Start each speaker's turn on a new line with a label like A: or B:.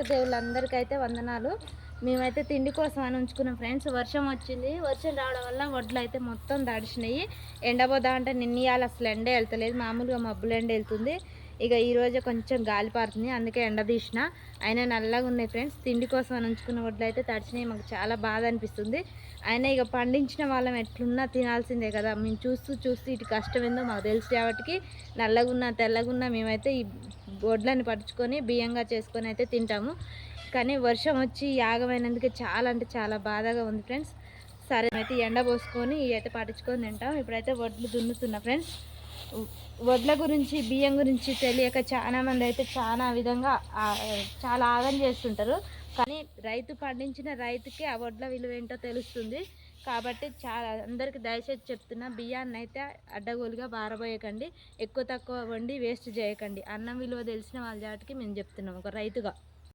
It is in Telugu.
A: దేవుళ్ళందరికైతే వందనాలు. మేమైతే తిండి కోసం అని ఉంచుకున్నాం ఫ్రెండ్స్. వర్షం వచ్చింది. వర్షం రావడం వల్ల వడ్లు అయితే మొత్తం తడిసినాయి. ఎండబోదా అంటే నిన్నయాలు అసలు ఎండ వెళ్తలేదు, మామూలుగా మబ్బులు ఎండ వెళ్తుంది. ఇక ఈరోజు కొంచెం గాలి పారుతుంది, అందుకే ఎండ తీసిన. అయినా నల్లగా ఉన్నాయి ఫ్రెండ్స్. తిండి కోసం అని ఉంచుకున్న వడ్లు అయితే తడిసినాయి. మాకు చాలా బాధ అనిపిస్తుంది. అయినా ఇక పండించిన వాళ్ళం ఎట్లున్నా తినాల్సిందే కదా. మేము చూస్తూ ఇటు కష్టం ఏందో మాకు తెలుసు కాబట్టి నల్లగున్నా తెల్లగున్నా మేమైతే ఈ వడ్లని పట్టుకొని బియ్యంగా చేసుకొని అయితే తింటాము. కానీ వర్షం వచ్చి యాగమైనందుకు చాలా అంటే చాలా బాధగా ఉంది ఫ్రెండ్స్. సరే అయితే ఎండ పోసుకొని అయితే పట్టించుకొని తింటాం. ఇప్పుడైతే వడ్లు దున్నుతున్నా ఫ్రెండ్స్. వడ్ల గురించి బియ్యం గురించి తెలియక చాలామంది అయితే చాలా విధంగా చాలా ఆగం చేస్తుంటారు. కానీ రైతు పండించిన రైతుకే ఆ వడ్ల విలువ ఏంటో తెలుస్తుంది. కాబట్టి చాలా అందరికీ దయచేసి చెప్తున్నా, బియ్యాన్ని అయితే అడ్డగోలుగా బారబోయకండి, ఎక్కువ తక్కువ వండి వేస్ట్ చేయకండి. అన్నం విలువ తెలిసిన వాళ్ళ జాటికి మేము చెప్తున్నాం ఒక రైతుగా.